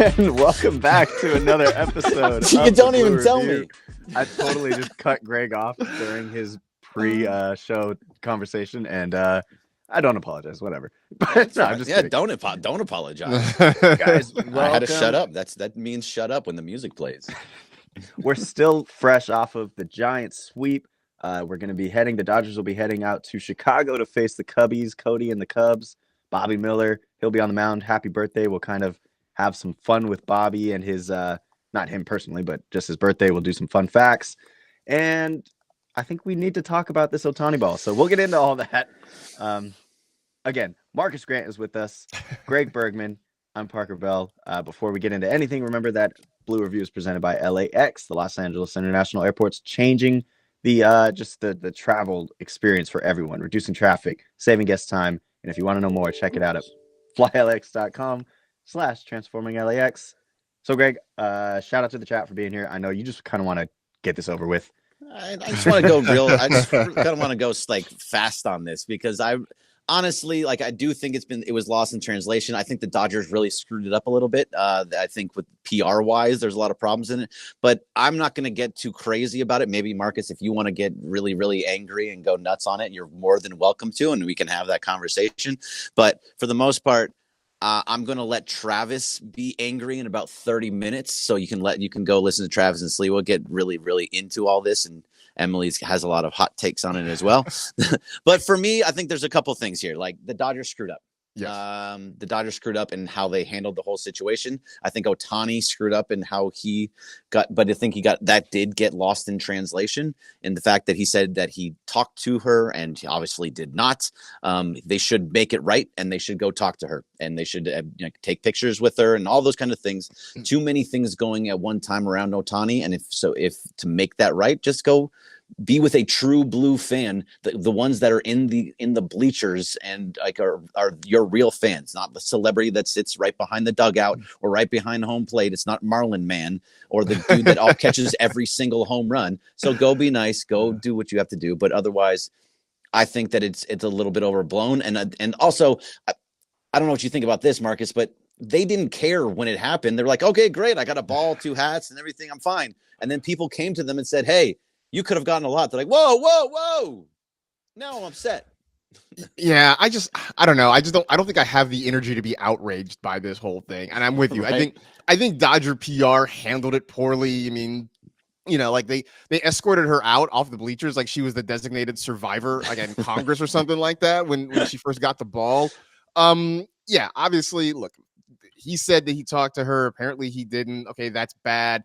And welcome back to another episode. You don't even tell me. I totally just cut Greg off during his pre-show conversation, and I don't apologize. Whatever. But no, I'm just kidding. Don't apologize, Guys. I had to shut up. That means shut up when the music plays. We're still fresh off of the Giants sweep. We're going to be the Dodgers will be heading out to Chicago to face the Cubbies, Cody and the Cubs. Bobby Miller, he'll be on the mound. Happy birthday. We'll kind of have some fun with Bobby and his, not him personally, but just his birthday. We'll do some fun facts. And I think we need to talk about this Ohtani ball. So we'll get into all that. Again, Marcus Grant is with us. Greg Bergman. I'm Parker Bell. Before we get into anything, remember that Blue Review is presented by LAX, the Los Angeles International Airport's changing the travel experience for everyone, reducing traffic, saving guest time. And if you want to know more, check it out at flylax.com/transforminglax. So, Greg, shout out to the chat for being here. I know you just kind of want to get this over with. I just want to go I just kind of want to go like fast on this because honestly, I do think it was lost in translation. I think the Dodgers really screwed it up a little bit. I think with PR wise, there's a lot of problems in it, but I'm not going to get too crazy about it. Maybe Marcus, if you want to get really, really angry and go nuts on it, you're more than welcome to, and we can have that conversation. But for the most part, I'm going to let Travis be angry in about 30 minutes. So you can go listen to Travis and Slee. We'll get really, really into all this, and Emily has a lot of hot takes on it as well. But for me, I think there's a couple things here. Like the Dodgers screwed up. Yes. The Dodgers screwed up in how they handled the whole situation. I think Ohtani screwed up in how he got, but I think that did get lost in translation. And the fact that he said that he talked to her and he obviously did not. They should make it right, and they should go talk to her, and they should take pictures with her and all those kind of things. Too many things going at one time around Ohtani. And if to make that right, just go be with a true blue fan, the ones that are in the bleachers and are your real fans, not the celebrity that sits right behind the dugout or right behind home plate. It's not Marlin Man or the dude that all catches every single home run. So go be nice, go do what you have to do. But otherwise, I think that it's a little bit overblown. And also, I don't know what you think about this, Marcus, but they didn't care when it happened. They're like, okay, great. I got a ball, 2 hats and everything. I'm fine. And then people came to them and said, hey, you could have gotten a lot. They're like, whoa. Now I'm upset. Yeah, I don't know. I don't think I have the energy to be outraged by this whole thing. And I'm with you. Right. I think Dodger PR handled it poorly. I mean, they escorted her out off the bleachers like she was the designated survivor, like in Congress or something like that when she first got the ball. Yeah, obviously, look, he said that he talked to her. Apparently he didn't. Okay, that's bad.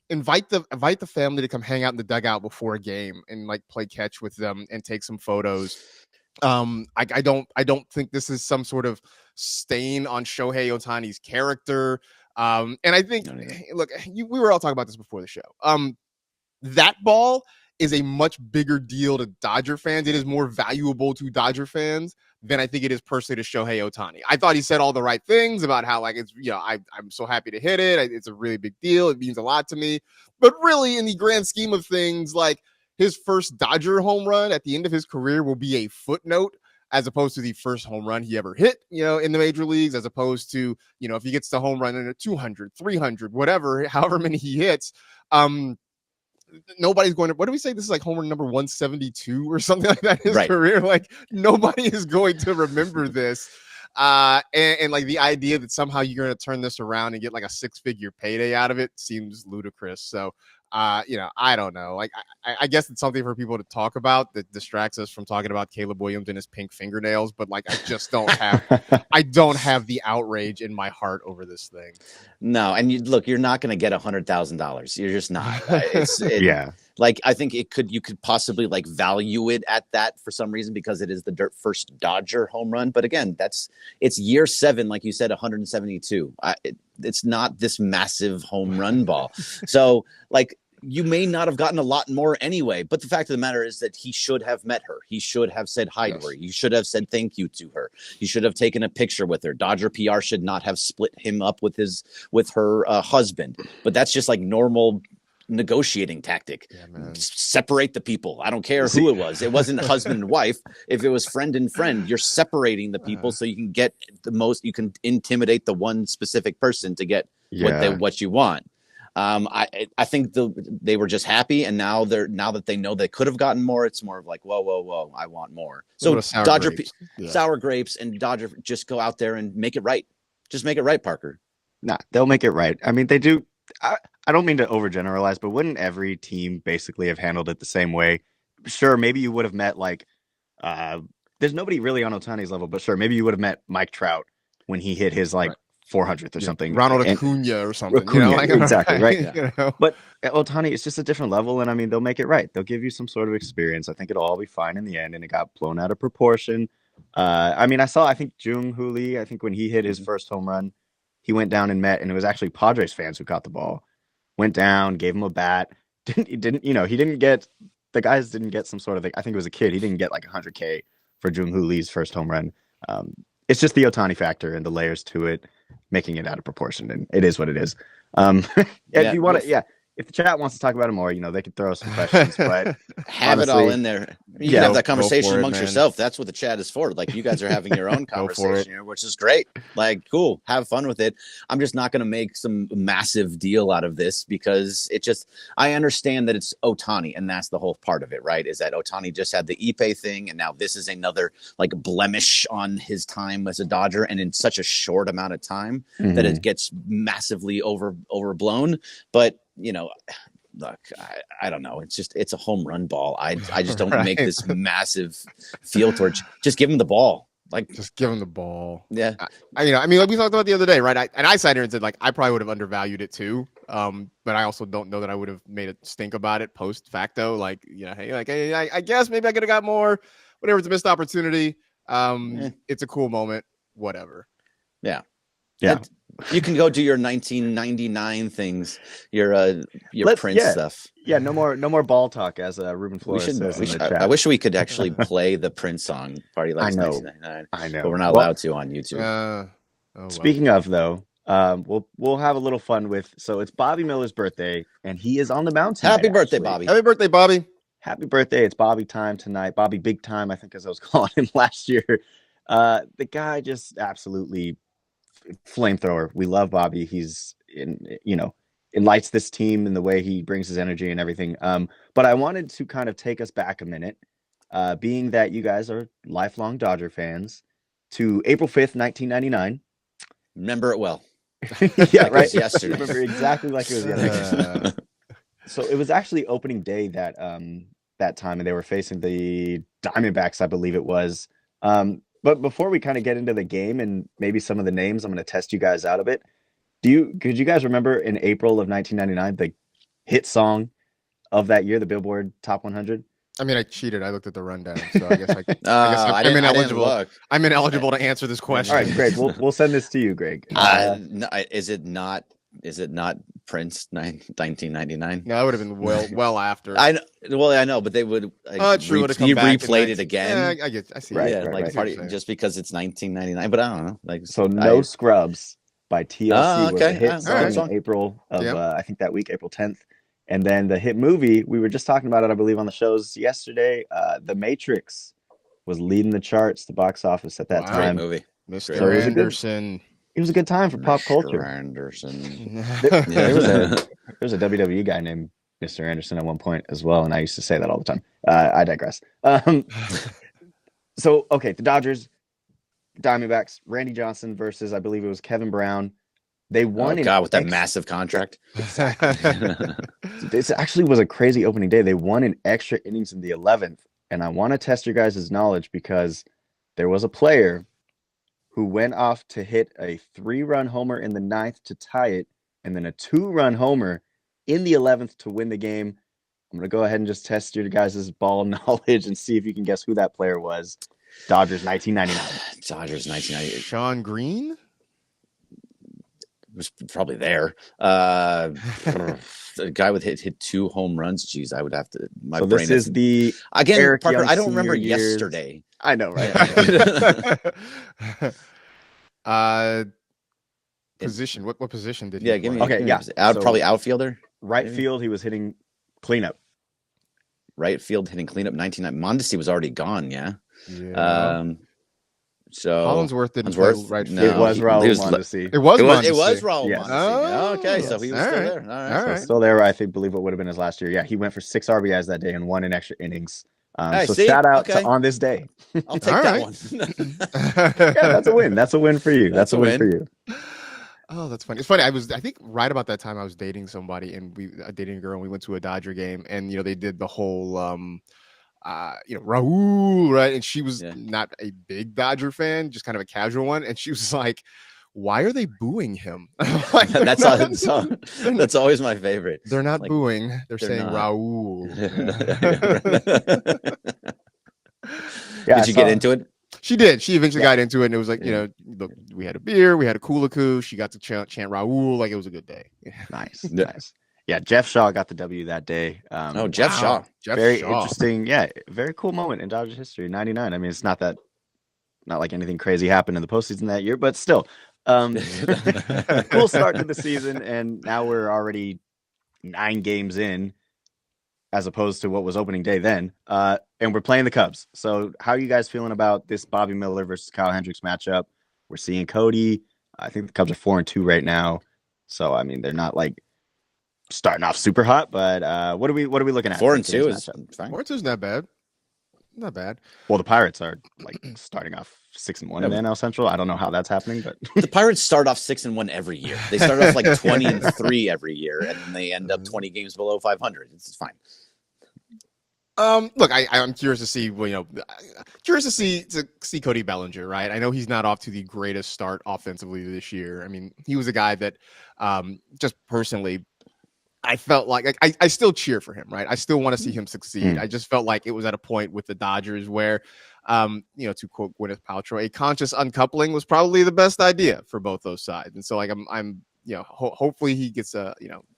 Invite the family to come hang out in the dugout before a game and play catch with them and take some photos. I don't think this is some sort of stain on Shohei Ohtani's character. And I think, look, we were all talking about this before the show. That ball is a much bigger deal to Dodger fans. It is more valuable to Dodger fans than I think it is personally to Shohei Ohtani. I thought he said all the right things about how it's, I'm so happy to hit it. It's a really big deal. It means a lot to me. But really, in the grand scheme of things, his first Dodger home run at the end of his career will be a footnote as opposed to the first home run he ever hit, in the major leagues, as opposed to, if he gets the home run in a 200, 300, whatever, however many he hits, nobody's going to, what do we say? This is like homer number 172 or something like that in his career. Nobody is going to remember this. And the idea that somehow you're going to turn this around and get a 6-figure payday out of it seems ludicrous. So, I don't know. I guess it's something for people to talk about that distracts us from talking about Caleb Williams and his pink fingernails. But I just don't have, I don't have the outrage in my heart over this thing. No, and you're not going to get $100,000. You're just not. Yeah. I think you could possibly value it at that for some reason because it is the first Dodger home run. But again, it's year 7, like you said, 172. It's not this massive home run ball. So you may not have gotten a lot more anyway, but the fact of the matter is that he should have met her. He should have said hi to her. He should have said thank you to her. He should have taken a picture with her. Dodger PR should not have split him up with her husband. But that's just normal negotiating tactic. Yeah, man. Separate the people. I don't care who it was. It wasn't husband and wife. If it was friend and friend, you're separating the people so you can get the most. You can intimidate the one specific person to get what you want. I think they were just happy, and now that they know they could have gotten more, it's more of like, whoa, I want more. So Dodger sour grapes and Dodger just go out there and make it right. Just make it right, Parker. Nah, they'll make it right. I mean, they do. I don't mean to overgeneralize, but wouldn't every team basically have handled it the same way? Sure, maybe you would have met there's nobody really on Ohtani's level, but sure, maybe you would have met Mike Trout when he hit his 400th or something. Ronald Acuna or something. Exactly, right? Yeah. But Ohtani, it's just a different level, and I mean, they'll make it right. They'll give you some sort of experience. I think it'll all be fine in the end, and it got blown out of proportion. I mean, I think Jung Hoo Lee, I think when he hit his first home run, he went down and met, and it was actually Padres fans who caught the ball. Went down, gave him a bat. He didn't get the guys didn't get some sort of I think it was a kid. He didn't get like 100K for Jung Hoo Lee's first home run. It's just the Ohtani factor and the layers to it, making it out of proportion, and it is what it is. If you want to, if the chat wants to talk about it more, they could throw some questions, but have honestly, it all in there. You can have that conversation amongst man. yourself. That's what the chat is for. Like, you guys are having your own conversation here, which is great. Like, cool. Have fun with it. I'm just not going to make some massive deal out of this because I understand that it's Ohtani, and that's the whole part of it, right? Is that Ohtani just had the Ippei thing, and now this is another blemish on his time as a Dodger, and in such a short amount of time that it gets massively overblown. But look, I don't know. It's a home run ball. I just don't make this massive feel towards. Just give him the ball. Just give him the ball. Yeah. I mean, like we talked about the other day, right? I sat here and said I probably would have undervalued it too. But I also don't know that I would have made a stink about it post facto. Hey, I guess maybe I could have got more. Whatever, it's a missed opportunity. It's a cool moment. Whatever. Yeah. You can go do your 1999 things, your Prince stuff. Yeah, no more ball talk, as Ruben Flores says in the chat. I wish we could actually play the Prince song, Party Like 1999. I know. But we're not allowed to on YouTube. Speaking of, though, we'll have a little fun with. So it's Bobby Miller's birthday, and he is on the mound tonight. Happy birthday, Bobby! Happy birthday, Bobby! Happy birthday! It's Bobby time tonight. Bobby Big Time, I think, as I was calling him last year. The guy just absolutely flamethrower. We love Bobby. He's it lights this team in the way he brings his energy and everything. But I wanted to kind of take us back a minute, being that you guys are lifelong Dodger fans, to April 5th, 1999. Remember it well. Yeah, right. Yesterday. Remember exactly like it was yesterday. So it was actually opening day that time, and they were facing the Diamondbacks, I believe it was. But before we kind of get into the game and maybe some of the names, I'm going to test you guys out a bit. Could you guys remember in April of 1999 the hit song of that year, the Billboard Top 100? I mean, I cheated. I looked at the rundown, so I guess I'm ineligible. I'm ineligible to answer this question. All right, Greg. We'll send this to you, Greg. No, is it not Prince 1999? No, that would have been well after. I know, but they would. True. He replayed it again. Yeah, I see. Right, right. Party, just because it's 1999, but I don't know. So No Scrubs by TLC was a hit song in April of I think that week, April 10th. And then the hit movie, we were just talking about it, I believe, on the shows yesterday. The Matrix was leading the charts, the box office at that time. Great movie. Mr. Anderson. It was a good time for pop culture. Anderson. There was a WWE guy named Mr. Anderson at one point as well, and I used to say that all the time. I digress. So, okay, the Dodgers, Diamondbacks, Randy Johnson versus, I believe it was Kevin Brown. They won. Oh, God, with that massive contract. This actually was a crazy opening day. They won in extra innings in the 11th, and I want to test your guys' knowledge because there was a player who went off to hit a 3-run homer in the 9th to tie it, and then a 2-run homer in the 11th to win the game. I'm going to go ahead and just test your guys' ball knowledge and see if you can guess who that player was. Dodgers, 1999. Dodgers, 1998. Sean Green? Was probably there. The guy with hit 2 home runs. Jeez, I would have to. My so brain this is the again, Eric Parker. Young I don't remember years. yesterday. I know, right? Position. What position did he? Yeah, give me. Okay, yeah. Probably outfielder. Right field, he was hitting cleanup. Right field hitting cleanup 99. Mondesi was already gone. Yeah. Yeah. So Collinsworth didn't play Hollingsworth? right It field. was he Raul was Mondesi. It was It Mondesi. was Raul Yes. Mondesi. Okay, so Oh, he was all still right. there. All right. All So right. still there, I think, believe what would have been his last year. Yeah, he went for 6 RBIs that day and won in extra innings. Hey, So see? shout out Okay. to on this day. I'll take All that right. one. Yeah, that's a win. That's a win for you. That's a win for you. Oh, that's funny. It's funny. I think right about that time I was dating somebody and dating a girl and we went to a Dodger game and they did the whole Raul, right? And she was not a big Dodger fan, just kind of a casual one. And she was like, why are they booing him? Like, that's always my favorite. They're not booing. They're saying not. Raul. Yeah. Did you get into it? She did. She eventually got into it, and it was like, look, we had a beer, we had a Kulaku. She got to chant Raul. Like, it was a good day. Nice. Yeah, Jeff Shaw got the W that day. Jeff Shaw. Very interesting. Yeah, very cool moment in Dodgers history. 99. I mean, it's not like anything crazy happened in the postseason that year, but still, cool start to the season. And now we're already 9 games in, as opposed to what was opening day then. And we're playing the Cubs. So how are you guys feeling about this Bobby Miller versus Kyle Hendricks matchup? We're seeing Cody. I think the Cubs are 4-2 right now. So, I mean, they're not like starting off super hot, but what are we looking at? 4-2 is fine. 4-2 is not bad. Not bad. Well, the Pirates are like starting off 6-1 in the NL Central. I don't know how that's happening, but the Pirates start off 6-1 every year. They start off like 20-3 every year, and then they end up 20 games below 500. It's fine. Look, I'm curious to see, curious to see Cody Bellinger, right? I know he's not off to the greatest start offensively this year. I mean, he was a guy that, just personally, I felt like I still cheer for him, right? I still want to see him succeed. I just felt like it was at a point with the Dodgers where, to quote Gwyneth Paltrow, a conscious uncoupling was probably the best idea for both those sides. And so, like, I'm hopefully he gets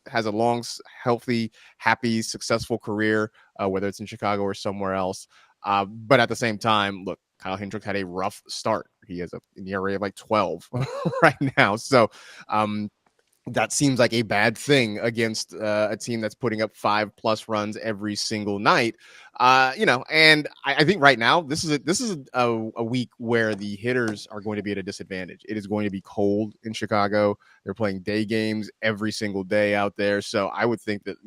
has a long, healthy, happy, successful career, whether it's in Chicago or somewhere else. But at the same time, look, Kyle Hendricks had a rough start. He has an ERA of like 12 right now. So, that seems like a bad thing against a team that's putting up 5+ runs every single night. And I think right now this is a week where the hitters are going to be at a disadvantage. It is going to be cold in Chicago. They're playing day games every single day out there. So I would think that,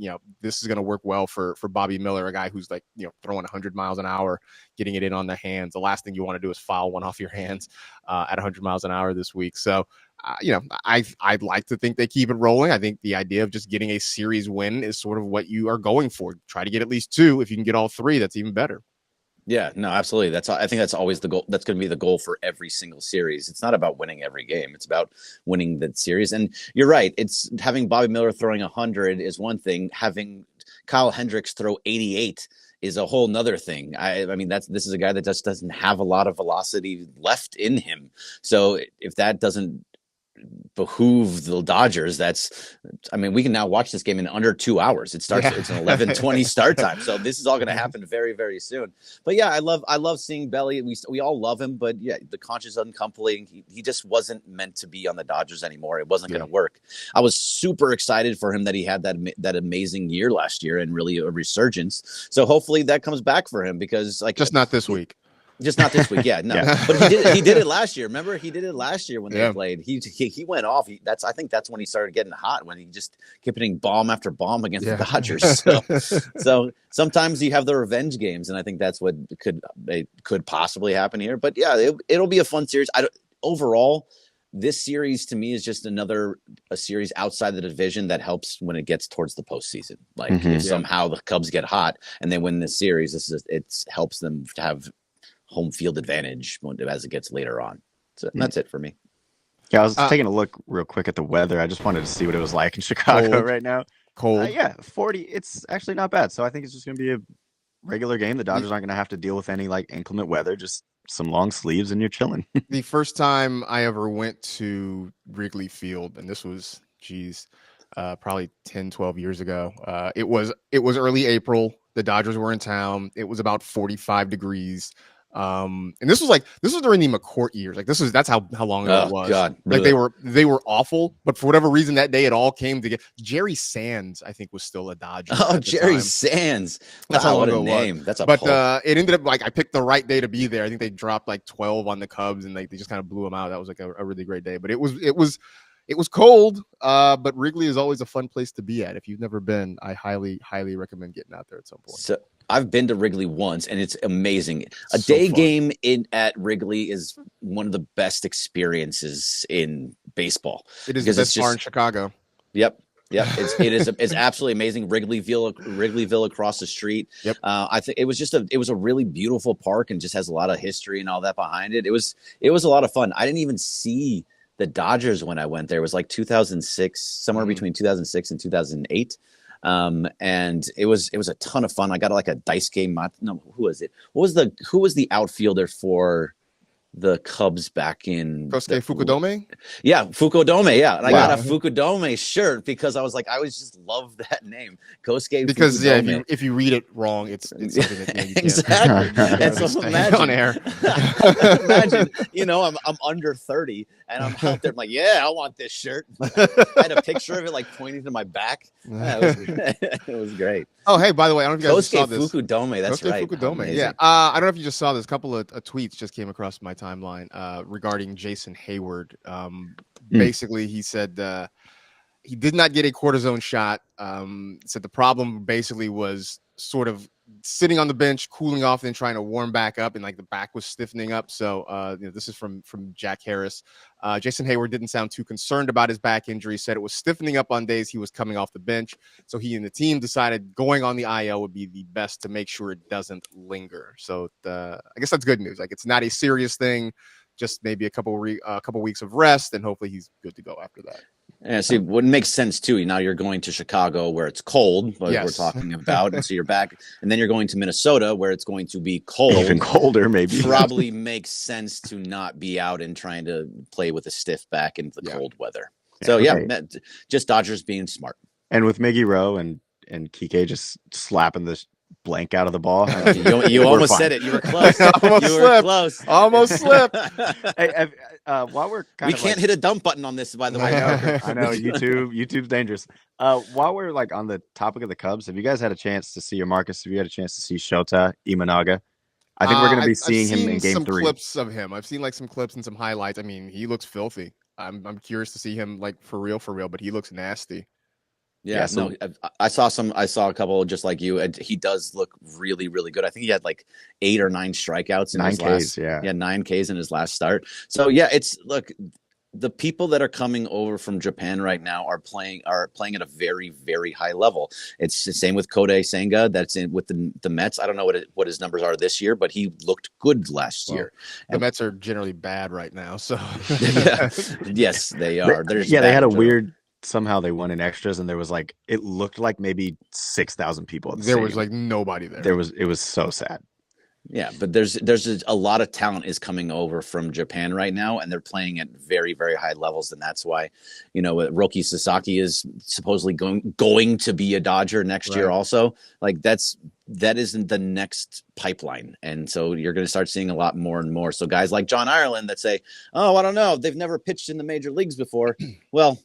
this is going to work well for Bobby Miller, a guy who's like, throwing 100 miles an hour, getting it in on the hands. The last thing you want to do is foul one off your hands at 100 miles an hour this week. So, I'd like to think they keep it rolling. I think the idea of just getting a series win is sort of what you are going for. Try to get at least 2. If you can get all 3, that's even better. Yeah, no, absolutely. I think that's always the goal. That's going to be the goal for every single series. It's not about winning every game. It's about winning the series. And you're right. It's having Bobby Miller throwing 100 is one thing. Having Kyle Hendricks throw 88 is a whole nother thing. I mean, this is a guy that just doesn't have a lot of velocity left in him. So if that doesn't behoove the Dodgers, we can now watch this game in under 2 hours. It's an 11:20 start time. So this is all going to happen very, very soon. But yeah, I love seeing Belly. We all love him, but yeah, the conscious uncoupling, he just wasn't meant to be on the Dodgers anymore. It wasn't going to work. I was super excited for him that he had that amazing year last year and really a resurgence. So hopefully that comes back for him, because just not this week. Just not this week, but he did it last year. Remember, he did it last year when they played. He went off. I think that's when he started getting hot, when he just kept hitting bomb after bomb against the Dodgers. So sometimes you have the revenge games, and I think that's what could possibly happen here. But yeah, it'll be a fun series. Overall, this series to me is just a series outside the division that helps when it gets towards the postseason. Like if somehow the Cubs get hot and they win this series, it helps them to have home field advantage as it gets later on. So that's it for me. Yeah, I was taking a look real quick at the weather. I just wanted to see what it was like in Chicago right now. Cold. 40. It's actually not bad. So I think it's just going to be a regular game. The Dodgers aren't going to have to deal with any like inclement weather, just some long sleeves and you're chilling. The first time I ever went to Wrigley Field, and this was, probably 10, 12 years ago. It was early April. The Dodgers were in town. It was about 45 degrees. And this was during the McCourt years. Like that's how long ago it was. God. Like they were awful, but for whatever reason that day it all came together. Jerry Sands, I think, was still a Dodger. Oh, Jerry Sands. That's how long what a ago name. That's a But pull. it ended up like I picked the right day to be there. I think they dropped like 12 on the Cubs and like they just kind of blew them out. That was like a really great day. But it was cold. But Wrigley is always a fun place to be at. If you've never been, I highly recommend getting out there at some point. So I've been to Wrigley once, and it's amazing. A So day fun. game at Wrigley is one of the best experiences in baseball. It is the best bar in Chicago. Yep. It's absolutely amazing. Wrigleyville across the street. Yep. I think it was a really beautiful park and just has a lot of history and all that behind it. It was a lot of fun. I didn't even see the Dodgers when I went there. It was like 2006, somewhere between 2006 and 2008. And it was a ton of fun. I got like a dice game. No, who was it? Who was the outfielder for the Cubs back in Kosuke Fukudome? Yeah, Fukudome. Yeah. And I Wow. got a Fukudome shirt because I was like, I always just love that name. Kosuke Because Fukudome. if you read it wrong, it's something that you can't Exactly. And so say imagine on air. imagine, I'm under 30 and I'm out there. I'm like, yeah, I want this shirt. I had a picture of it like pointing to my back. It was great. Oh, hey, by the way, I don't know if you guys Kosuke saw this. Fukudome. That's Kosuke right. Fukudome. Amazing. Yeah. I don't know if you just saw this. A couple of tweets just came across my timeline regarding Jason Hayward. Basically, he said he did not get a cortisone shot. Said the problem basically was sort of sitting on the bench, cooling off, then trying to warm back up, and like the back was stiffening up. So this is from Jack Harris. Jason Hayward didn't sound too concerned about his back injury. Said it was stiffening up on days he was coming off the bench. So he and the team decided going on the IL would be the best to make sure it doesn't linger. So I guess that's good news. Like it's not a serious thing. Just maybe a couple weeks of rest, and hopefully he's good to go after that. Yeah, see, what makes sense too. Now you're going to Chicago where it's cold, but Yes. we're talking about, and so you're back, and then you're going to Minnesota where it's going to be cold. Even colder, maybe. Probably makes sense to not be out and trying to play with a stiff back in the cold weather. So just Dodgers being smart. And with Miggy Rowe and Kike just slapping the blank out of the ball. You almost fine. said it. You were close. Almost slipped. Hey, while we're We can't hit a dump button on this, by the way. I know YouTube's dangerous. While we're like on the topic of the Cubs, have you guys had a chance to see, or Marcus, have you had a chance to see Shota Imanaga? I think we're going to be seeing him in Game some 3. Clips of him. I've seen like some clips and some highlights. I mean, he looks filthy. I'm curious to see him like for real, but he looks nasty. Yeah, so- no, I saw a couple just like you, and he does look really, really good. I think he had like 8 or 9 strikeouts in 9 his Ks, last, yeah. 9 Ks in his last start. So yeah, look, the people that are coming over from Japan right now are playing at a very, very high level. It's the same with Kodai Senga that's in with the Mets. I don't know what his numbers are this year, but he looked good last year. The Mets are generally bad right now, so Yes, they are. They had a weird. Somehow they won in extras, and there was like it looked like maybe 6,000 people. At the there stadium. was like nobody there. It was so sad. Yeah, but there's a lot of talent is coming over from Japan right now, and they're playing at very, very high levels, and that's why, Roki Sasaki is supposedly going to be a Dodger next year also. Like that isn't the next pipeline, and so you're going to start seeing a lot more and more. So guys like John Ireland that say, "Oh, I don't know, they've never pitched in the major leagues before." Well,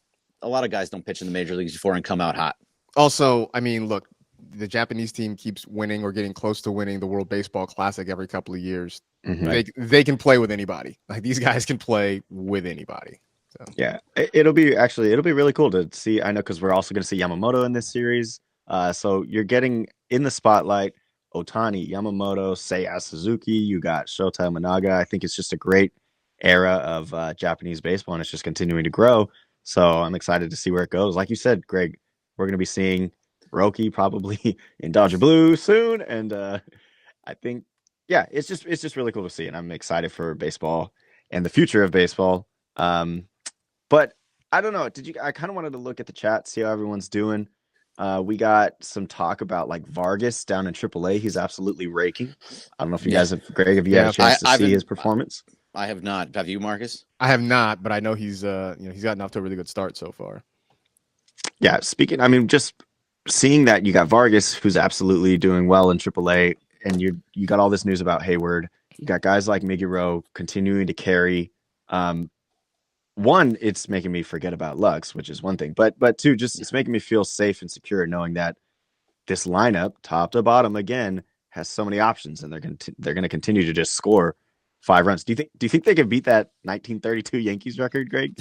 a lot of guys don't pitch in the major leagues before and come out hot. Also, I mean, look, the Japanese team keeps winning or getting close to winning the World Baseball Classic every couple of years. Mm-hmm. They can play with anybody. Like these guys can play with anybody. So. Yeah, it'll be really cool to see. I know because we're also going to see Yamamoto in this series. So you're getting in the spotlight Ohtani, Yamamoto, Seiya Suzuki. You got Shota Imanaga. I think it's just a great era of Japanese baseball, and it's just continuing to grow. So I'm excited to see where it goes. Like you said, Greg, we're going to be seeing Roki probably in Dodger Blue soon, and I think, it's just really cool to see, and I'm excited for baseball and the future of baseball. But I don't know. I kind of wanted to look at the chat, see how everyone's doing. We got some talk about like Vargas down in AAA. He's absolutely raking. I don't know if you guys have, Greg, have you had a chance to see his performance? I have not. Have you, Marcus? I have not, but I know he's he's gotten off to a really good start so far. Yeah, just seeing that you got Vargas, who's absolutely doing well in AAA, and you got all this news about Hayward You got guys like Miggy Rowe continuing to carry. One, it's making me forget about Lux, which is one thing, but two, just it's making me feel safe and secure knowing that this lineup, top to bottom, again, has so many options, and they're going to continue to just score 5 runs. Do you think they can beat that 1932 Yankees record, Greg?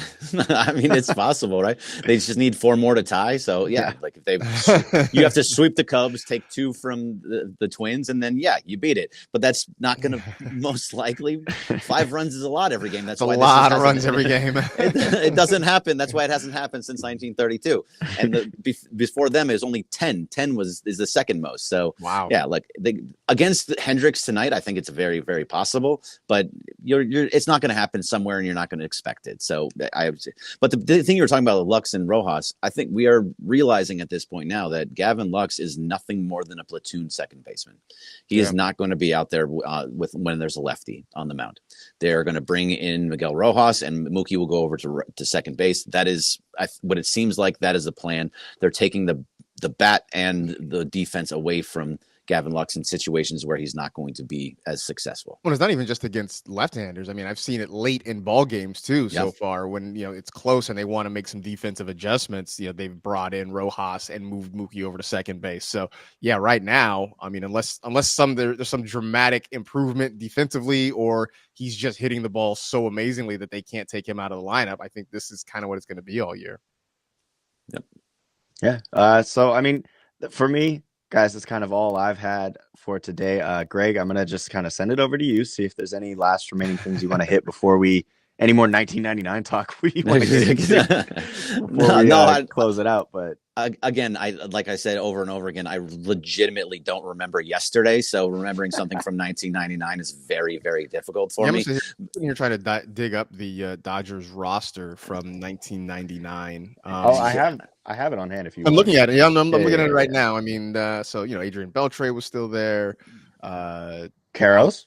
I mean, it's possible, right? They just need 4 more to tie. So yeah. Like if you have to sweep the Cubs, take 2 from the Twins, and then you beat it. But that's not going to most likely. 5 runs is a lot every game. That's why a lot of runs every game. It doesn't happen. That's why it hasn't happened since 1932. And before them is only 10. 10 is the second most. So wow. Yeah, like against Hendricks tonight, I think it's very, very possible. But it's not going to happen somewhere, and you're not going to expect it. So but the thing you were talking about, Lux and Rojas, I think we are realizing at this point now that Gavin Lux is nothing more than a platoon second baseman. He is not going to be out there when there's a lefty on the mound. They're going to bring in Miguel Rojas, and Mookie will go over to second base. That is what it seems like. That is the plan. They're taking the bat and the defense away from Gavin Lux in situations where he's not going to be as successful. Well, it's not even just against left-handers. I mean, I've seen it late in ball games too so far when, it's close and they want to make some defensive adjustments. They've brought in Rojas and moved Mookie over to second base. So yeah, right now, I mean, unless there's some dramatic improvement defensively, or he's just hitting the ball so amazingly that they can't take him out of the lineup, I think this is kind of what it's going to be all year. Yep. Yeah. So, I mean, for me, guys, that's kind of all I've had for today. Greg, I'm going to just kind of send it over to you, see if there's any last remaining things you want to hit before any more 1999 talk we want to get into before we close it out. But again, like I said over and over again, I legitimately don't remember yesterday. So remembering something from 1999 is very, very difficult for me. You're trying to dig up the Dodgers roster from 1999. I have it on hand if you I'm want. Looking at it. Yeah, I'm looking at it right now. I mean, Adrian Beltre was still there. Eric Karros,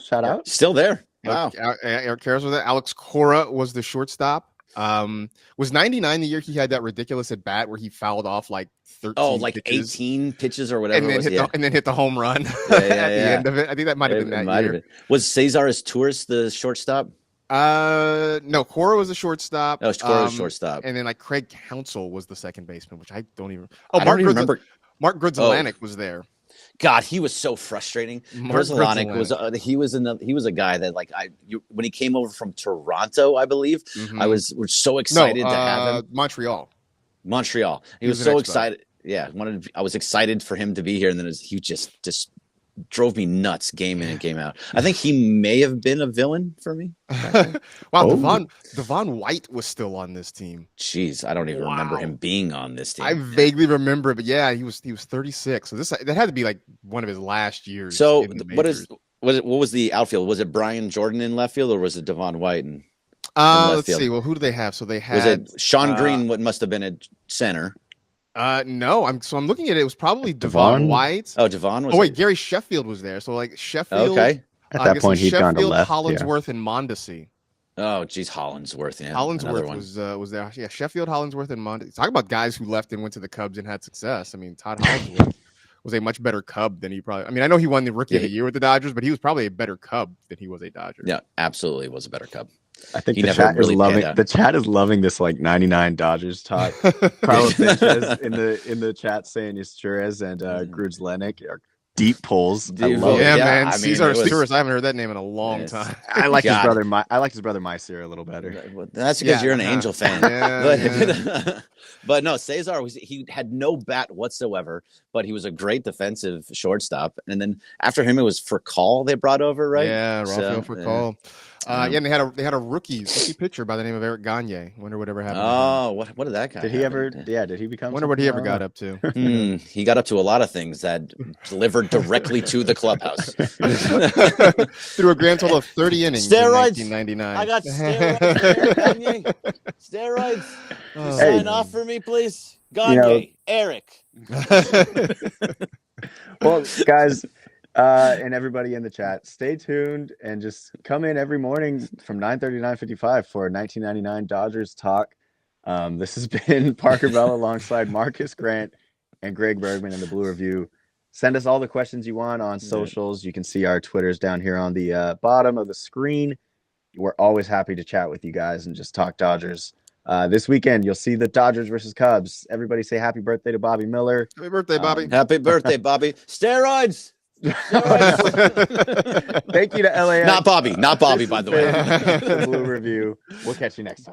shout out. Still there. Wow. Eric Karros was there. Alex Cora was the shortstop. Was 99 the year he had that ridiculous at bat where he fouled off like 13 pitches? 18 pitches or whatever, and then hit the home run at the end of it. I think that might have been that year. Was Cesar Tours the shortstop? No, Cora was the shortstop. Oh, Cora was shortstop. And then like Craig Counsell was the second baseman, which I don't even. Remember. Mark Grudzielanek was there. God, he was so frustrating. Grudzielanek was a guy that when he came over from Toronto, I believe, I was so excited to have him. Montreal. He was so excited. Yeah, I was excited for him to be here, and then he just drove me nuts game in and game out. I think he may have been a villain for me. Wow, Devon White was still on this team. Jeez, I don't even remember him being on this team. I vaguely remember, but yeah, he was 36. So that had to be like one of his last years. So what was the outfield? Was it Brian Jordan in left field, or was it Devon White in left let's field? See. Well, who do they have? So they had was it Sean Green? What must have been at center? No, I'm looking at it. It was probably Devon White. Oh, Devon was. Oh wait, Gary Sheffield was there. So like Sheffield. Okay. At that point, he'd gone to left. Hollingsworth and Mondesi. Oh, geez, Hollingsworth. Yeah, Hollingsworth was there. Yeah, Sheffield, Hollingsworth, and Mondesi. Talk about guys who left and went to the Cubs and had success. I mean, Todd Hollingsworth was a much better Cub than he probably. I mean, I know he won the Rookie of the Year with the Dodgers, but he was probably a better Cub than he was a Dodger. Yeah, absolutely was a better Cub. I think the chat is loving this 99 Dodgers talk. Carlos Sanchez in the chat saying Yasturez and Grudzielanek are deep pulls. I love it. Man. I mean, Cesar Tours. I haven't heard that name in a long time. I like his brother. I like his brother Meister a little better. That's because you're an Angel fan. But no, Cesar he had no bat whatsoever, but he was a great defensive shortstop. And then after him, it was Furcal they brought over, right? Yeah, Rafael Furcal. And they had a rookie pitcher by the name of Eric Gagne. Wonder whatever happened. Oh, what did that guy? Did he ever? Yeah, did he become? Wonder what he ever got up to. He got up to a lot of things that delivered directly to the clubhouse. Through a grand total of 30 innings. Steroids. In 1999. I got steroids. Steroids. Sign off for me, please. Gagne, Eric. Well, guys. And everybody in the chat, stay tuned and just come in every morning from 9:30 to 9:55 for 1999 Dodgers talk. This has been Parker Bell alongside Marcus Grant and Greg Bergman in the Blue Review. Send us all the questions you want on socials. You can see our Twitters down here on the bottom of the screen. We're always happy to chat with you guys and just talk Dodgers. This weekend, you'll see the Dodgers versus Cubs. Everybody say happy birthday to Bobby Miller. Happy birthday, Bobby. Happy birthday, Bobby. Steroids. Thank you to LAX. Not Bobby, by the way. The Blue Review. We'll catch you next time.